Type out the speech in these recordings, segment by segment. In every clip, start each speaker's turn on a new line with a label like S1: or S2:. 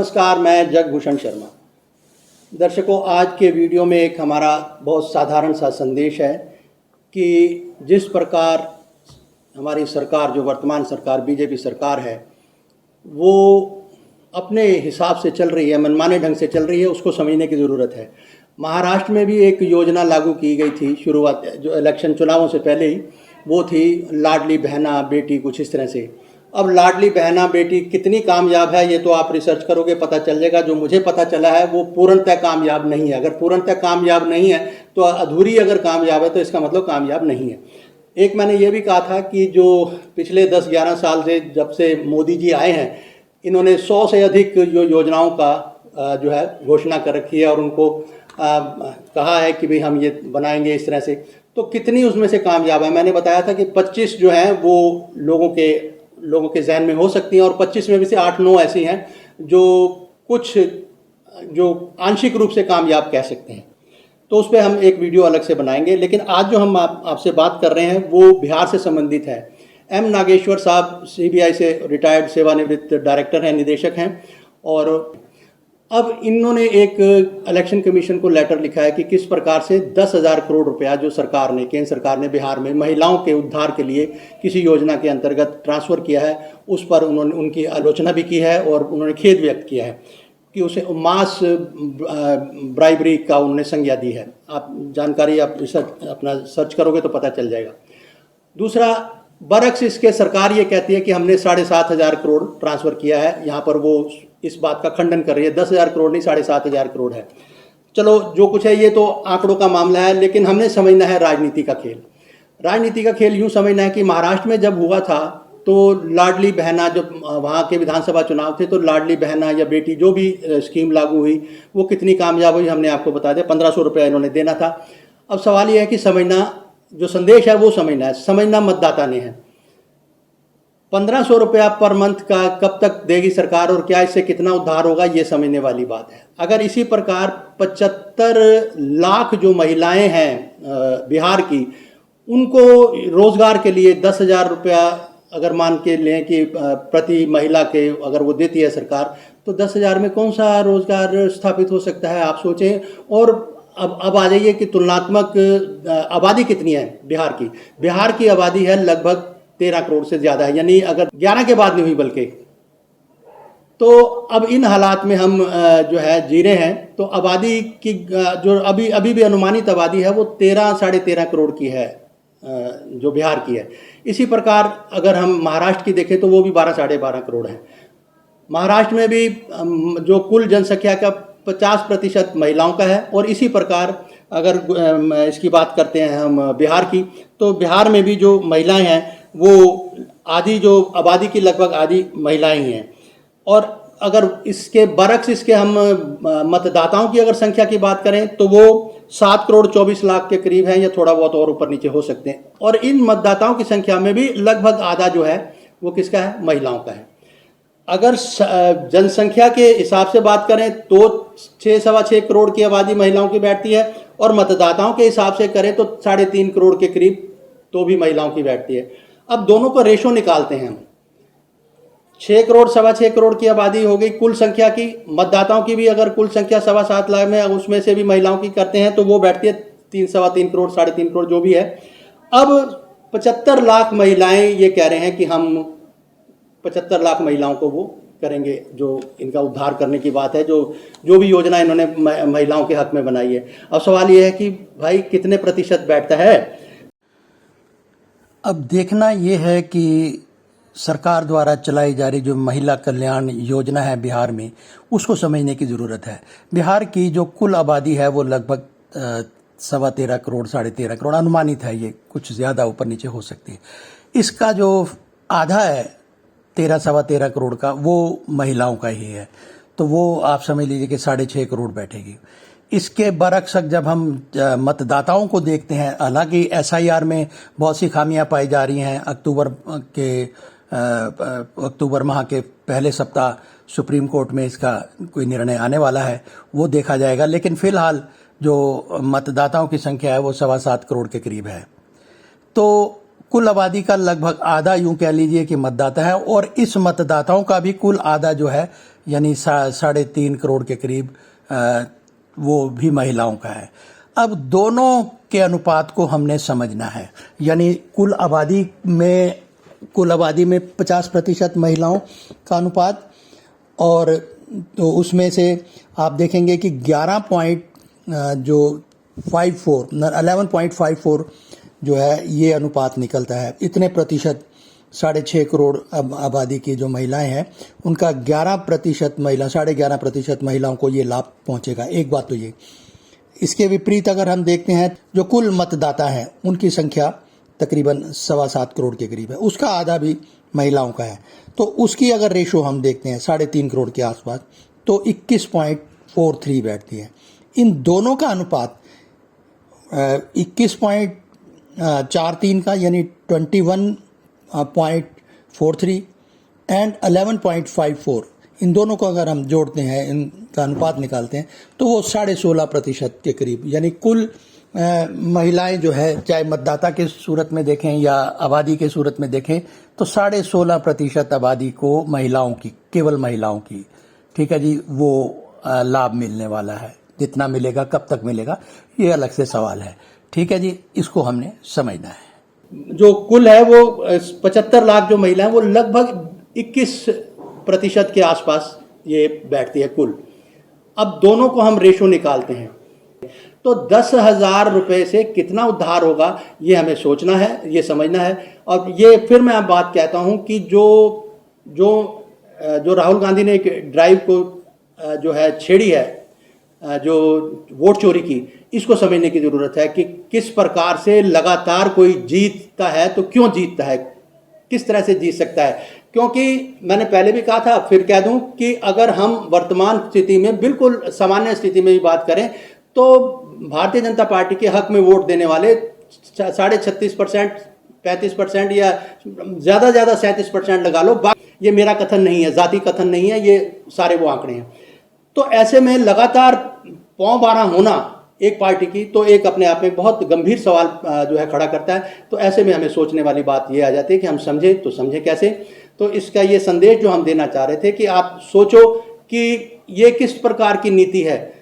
S1: नमस्कार, मैं जगभूषण शर्मा। दर्शकों, आज के वीडियो में एक हमारा बहुत साधारण सा संदेश है कि जिस प्रकार हमारी सरकार, जो वर्तमान सरकार बीजेपी सरकार है, वो अपने हिसाब से चल रही है, मनमाने ढंग से चल रही है, उसको समझने की ज़रूरत है। महाराष्ट्र में भी एक योजना लागू की गई थी शुरुआत, जो इलेक्शन चुनावों से पहले ही, वो थी लाडली बहना बेटी, कुछ इस तरह से। अब लाडली बहना बेटी कितनी कामयाब है ये तो आप रिसर्च करोगे पता चल जाएगा। जो मुझे पता चला है वो पूर्णतः कामयाब नहीं है। अगर पूर्णतः कामयाब नहीं है तो अधूरी, अगर कामयाब है तो इसका मतलब कामयाब नहीं है। एक मैंने ये भी कहा था कि जो पिछले 10-11 साल से, जब से मोदी जी आए हैं, इन्होंने 100 से अधिक जो योजनाओं का जो है घोषणा कर रखी है और उनको कहा है कि भाई हम ये बनाएंगे इस तरह से। तो कितनी उसमें से कामयाब है? मैंने बताया था कि 25 जो हैं वो लोगों के जहन में हो सकती हैं और 25 में भी से 8-9 ऐसी हैं जो कुछ जो आंशिक रूप से कामयाब कह सकते हैं। तो उस पर हम एक वीडियो अलग से बनाएंगे। लेकिन आज जो हम आपसे बात कर रहे हैं वो बिहार से संबंधित है। एम नागेश्वर साहब सीबीआई से रिटायर्ड सेवानिवृत्त डायरेक्टर हैं, निदेशक हैं, और अब इन्होंने एक इलेक्शन कमीशन को लेटर लिखा है कि किस प्रकार से 10,000 करोड़ रुपया जो सरकार ने, केंद्र सरकार ने बिहार में महिलाओं के उद्धार के लिए किसी योजना के अंतर्गत ट्रांसफ़र किया है, उस पर उन्होंने उनकी आलोचना भी की है और उन्होंने खेद व्यक्त किया है कि उसे मास ब्राइबरी का उन्होंने संज्ञा दी है। आप जानकारी आप रिसर्च अपना सर्च करोगे तो पता चल जाएगा। दूसरा, बरक्स इसके सरकार ये कहती है कि हमने 7,500 करोड़ ट्रांसफ़र किया है। यहाँ पर वो इस बात का खंडन कर रही है। 10,000 करोड़ नहीं, 7,500 करोड़ है। चलो, जो कुछ है ये तो आंकड़ों का मामला है, लेकिन हमने समझना है राजनीति का खेल। राजनीति का खेल यूँ समझना है कि महाराष्ट्र में जब हुआ था तो लाडली बहना, जब वहाँ के विधानसभा चुनाव थे, तो लाडली बहना या बेटी जो भी स्कीम लागू हुई वो कितनी कामयाब हुई हमने आपको बता दिया। 1,500 रुपया इन्होंने देना था। अब सवाल ये है कि समझना, जो संदेश है वो समझना है, समझना मतदाता ने है। 1,500 रुपया पर मंथ का कब तक देगी सरकार और क्या इससे कितना उद्धार होगा, ये समझने वाली बात है। अगर इसी प्रकार 75 लाख जो महिलाएं हैं बिहार की, उनको रोजगार के लिए 10,000 रुपया अगर मान के लें कि प्रति महिला के अगर वो देती है सरकार, तो 10,000 में कौन सा रोजगार स्थापित हो सकता है, आप सोचें। और अब आ जाइए कि तुलनात्मक आबादी कितनी है बिहार की। बिहार की आबादी है लगभग 13 करोड़ से ज़्यादा है, यानी अगर 11 के बाद नहीं हुई बल्कि। तो अब इन हालात में हम जो है जी रहे हैं, तो आबादी की जो अभी भी अनुमानित आबादी है वो 13-13.5 करोड़ की है, जो बिहार की है। इसी प्रकार अगर हम महाराष्ट्र की देखें तो वो भी 12-12.5 करोड़ है। महाराष्ट्र में भी जो कुल जनसंख्या का 50% महिलाओं का है। और इसी प्रकार अगर इसकी बात करते हैं हम बिहार की, तो बिहार में भी जो महिलाएं हैं वो आधी, जो आबादी की लगभग आधी महिलाएं ही हैं। और अगर इसके बरक्स इसके हम मतदाताओं की अगर संख्या की बात करें तो वो 7 करोड़ 24 लाख के करीब है, या थोड़ा बहुत और ऊपर नीचे हो सकते हैं। और इन मतदाताओं की संख्या में भी लगभग आधा जो है वो किसका है, महिलाओं का है। अगर जनसंख्या के हिसाब से बात करें तो 6-6.25 करोड़ की आबादी महिलाओं की बैठती है, और मतदाताओं के हिसाब से करें तो 3.5 करोड़ के करीब तो भी महिलाओं की बैठती है। अब दोनों का रेशो निकालते हैं हम। 6 करोड़ 6.25 करोड़ की आबादी हो गई कुल संख्या की। मतदाताओं की भी अगर कुल संख्या 7.25 लाख में, उसमें से भी महिलाओं की करते हैं तो वो बैठती है 3-3.25 करोड़, 3.5 करोड़ जो भी है। अब 75 लाख महिलाएं ये कह रहे हैं कि हम 75 लाख महिलाओं को वो करेंगे, जो इनका उद्धार करने की बात है, जो भी योजना इन्होंने महिलाओं के हक में बनाई है। अब सवाल ये है कि भाई कितने प्रतिशत बैठता है।
S2: अब देखना ये है कि सरकार द्वारा चलाई जा रही जो महिला कल्याण योजना है बिहार में, उसको समझने की ज़रूरत है। बिहार की जो कुल आबादी है वो लगभग 13.25 करोड़, 13.5 करोड़ अनुमानित है, ये कुछ ज़्यादा ऊपर नीचे हो सकती है। इसका जो आधा है 13-13.25 करोड़ का, वो महिलाओं का ही है, तो वो आप समझ लीजिए कि 6.5 करोड़ बैठेगी। इसके बरक्स जब हम मतदाताओं को देखते हैं, हालांकि एसआईआर में बहुत सी खामियां पाई जा रही हैं। अक्टूबर माह के पहले सप्ताह सुप्रीम कोर्ट में इसका कोई निर्णय आने वाला है, वो देखा जाएगा। लेकिन फिलहाल जो मतदाताओं की संख्या है वो 7.25 करोड़ के करीब है। तो कुल आबादी का लगभग आधा यूं कह लीजिए कि मतदाता है, और इस मतदाताओं का भी कुल आधा जो है यानी 3.5 करोड़ के करीब वो भी महिलाओं का है। अब दोनों के अनुपात को हमने समझना है, यानी कुल आबादी में 50% महिलाओं का अनुपात, और तो उसमें से आप देखेंगे कि 11.54 जो है ये अनुपात निकलता है। इतने प्रतिशत 6.5 करोड़ आबादी की जो महिलाएं हैं उनका 11% महिला 11.5% महिलाओं को ये लाभ पहुंचेगा। एक बात तो ये। इसके विपरीत अगर हम देखते हैं जो कुल मतदाता हैं उनकी संख्या तकरीबन 7.25 करोड़ के करीब है, उसका आधा भी महिलाओं का है। तो उसकी अगर रेशो हम देखते हैं 3.5 करोड़ के आसपास, तो 21.43 बैठती है। इन दोनों का अनुपात 21.43 का यानी 21.43 एंड 11.54, इन दोनों को अगर हम जोड़ते हैं, इनका अनुपात निकालते हैं, तो वो 16.5% के करीब, यानी कुल महिलाएं जो है, चाहे मतदाता के सूरत में देखें या आबादी के सूरत में देखें, तो 16.5% आबादी को महिलाओं की, केवल महिलाओं की, ठीक है जी, वो लाभ मिलने वाला है। कितना मिलेगा, कब तक मिलेगा, ये अलग से सवाल है। ठीक है जी, इसको हमने समझना है।
S1: जो कुल है वो 75 लाख जो महिला है वो लगभग 21% के आसपास ये बैठती है कुल। अब दोनों को हम रेशो निकालते हैं तो 10,000 रुपये से कितना उद्धार होगा ये हमें सोचना है, ये समझना है। और ये फिर मैं बात कहता हूँ कि जो राहुल गांधी ने एक ड्राइव को जो है छेड़ी है, जो वोट चोरी की, इसको समझने की ज़रूरत है कि किस प्रकार से लगातार कोई जीतता है तो क्यों जीतता है, किस तरह से जीत सकता है। क्योंकि मैंने पहले भी कहा था, फिर कह दूं कि अगर हम वर्तमान स्थिति में, बिल्कुल सामान्य स्थिति में भी बात करें, तो भारतीय जनता पार्टी के हक में वोट देने वाले 36%, 35% या ज़्यादा 37% लगा लो। ये मेरा कथन नहीं है, जाति कथन नहीं है, ये सारे वो आंकड़े हैं। तो ऐसे में लगातार पौं 12 होना एक पार्टी की, तो एक अपने आप में बहुत गंभीर सवाल जो है खड़ा करता है। तो ऐसे में हमें सोचने वाली बात ये आ जाती है कि हम समझें तो समझें कैसे। तो इसका ये संदेश जो हम देना चाह रहे थे कि आप सोचो कि ये किस प्रकार की नीति है।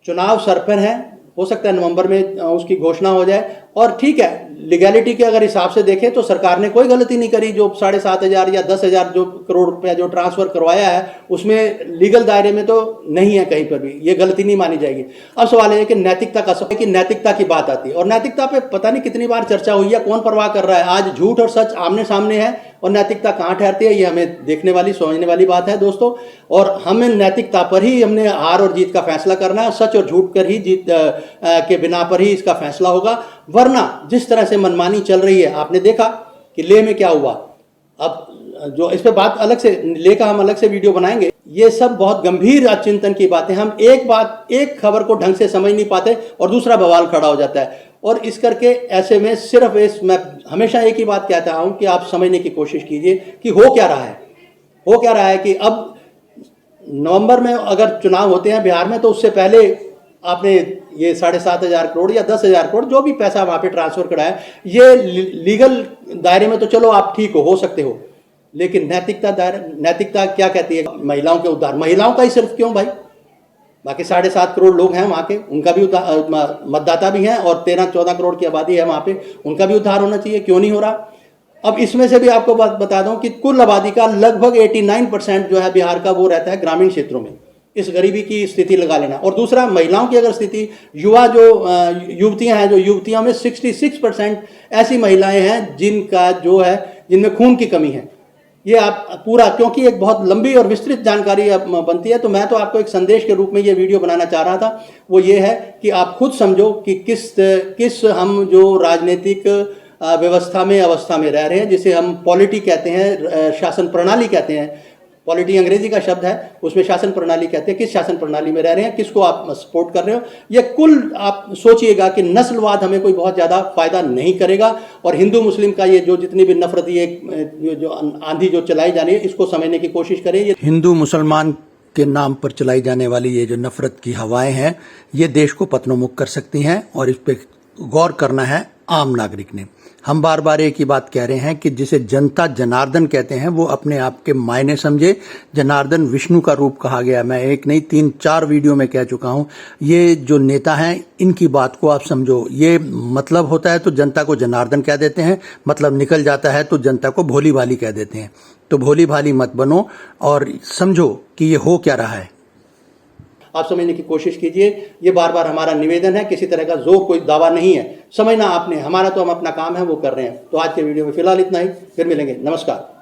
S1: चुनाव सर पर है, हो सकता है नवंबर में उसकी घोषणा हो जाए, और ठीक है, लीगैलिटी के अगर हिसाब से देखें तो सरकार ने कोई गलती नहीं करी। जो 7,500 या 10,000 जो करोड़ रुपया जो ट्रांसफर करवाया है उसमें लीगल दायरे में तो नहीं है कहीं पर भी, ये गलती नहीं मानी जाएगी। अब सवाल है कि नैतिकता की बात आती है, और नैतिकता पे पता नहीं कितनी बार चर्चा हुई है, कौन परवाह कर रहा है। आज झूठ और सच आमने सामने है और नैतिकता कहाँ ठहरती है, ये हमें देखने वाली, समझने वाली बात है दोस्तों। और हमें नैतिकता पर ही हमने हार और जीत का फैसला करना है, सच और झूठ कर ही जीत के बिना पर ही इसका फैसला होगा। वरना जिस तरह से मनमानी चल रही है, आपने देखा कि लेह में क्या हुआ। अब जो इस पे बात अलग से, लेह का हम अलग से वीडियो बनाएंगे। ये सब बहुत गंभीर चिंतन की बातें। हम एक खबर को ढंग से समझ नहीं पाते और दूसरा बवाल खड़ा हो जाता है। और इस करके ऐसे में सिर्फ मैं हमेशा एक ही बात कहता हूं कि आप समझने की कोशिश कीजिए कि हो क्या रहा है कि अब नवंबर में अगर चुनाव होते हैं बिहार में, तो उससे पहले आपने ये 7,500 करोड़ या 10,000 करोड़ जो भी पैसा वहां पे ट्रांसफर कराया, ये लीगल दायरे में तो चलो आप ठीक हो सकते हो, लेकिन नैतिकता क्या कहती है? महिलाओं के उद्धार, महिलाओं का ही सिर्फ क्यों भाई, बाकी 7.5 करोड़ लोग हैं वहां के, उनका भी मतदाता भी हैं, और 13-14 करोड़ की आबादी है वहां पे, उनका भी उद्धार होना चाहिए, क्यों नहीं हो रहा? अब इसमें से भी आपको बात बता दूं कि कुल आबादी का लगभग 89% जो है बिहार का, वो रहता है ग्रामीण क्षेत्रों में। इस गरीबी की स्थिति लगा लेना। और दूसरा, महिलाओं की अगर स्थिति, युवतियां हैं, जो युवतियों में 66% ऐसी महिलाएं हैं जिनमें खून की कमी है। ये आप पूरा, क्योंकि एक बहुत लंबी और विस्तृत जानकारी बनती है, तो मैं तो आपको एक संदेश के रूप में ये वीडियो बनाना चाह रहा था। वो ये है कि आप खुद समझो कि किस हम जो राजनीतिक अवस्था में रह रहे हैं, जिसे हम पॉलिटी कहते हैं, शासन प्रणाली कहते हैं। पॉलिटी अंग्रेजी का शब्द है, उसमें शासन प्रणाली कहते हैं। किस शासन प्रणाली में रह रहे हैं, किसको आप सपोर्ट कर रहे हो, ये कुल आप सोचिएगा कि नस्लवाद हमें कोई बहुत ज़्यादा फायदा नहीं करेगा। और हिंदू मुस्लिम का ये जो जितनी भी नफरती जो आंधी जो चलाई जा रही है, इसको समझने की कोशिश करें। ये
S2: हिंदू मुसलमान के नाम पर चलाई जाने वाली ये जो नफरत की हवाएं हैं, ये देश को पतनोमुख कर सकती हैं, और इस पर गौर करना है आम नागरिक ने। हम बार बार एक ही बात कह रहे हैं कि जिसे जनता जनार्दन कहते हैं वो अपने आप के मायने समझे। जनार्दन विष्णु का रूप कहा गया, मैं एक नहीं 3-4 वीडियो में कह चुका हूं। ये जो नेता हैं इनकी बात को आप समझो। ये मतलब होता है तो जनता को जनार्दन कह देते हैं, मतलब निकल जाता है तो जनता को भोली भाली कह देते हैं। तो भोली भाली मत बनो और समझो कि ये हो क्या रहा है।
S1: आप समझने की कोशिश कीजिए। ये बार बार हमारा निवेदन है, किसी तरह का जोर कोई दावा नहीं है, समझना आपने, हमारा तो हम अपना काम है वो कर रहे हैं। तो आज के वीडियो में फिलहाल इतना ही, फिर मिलेंगे, नमस्कार।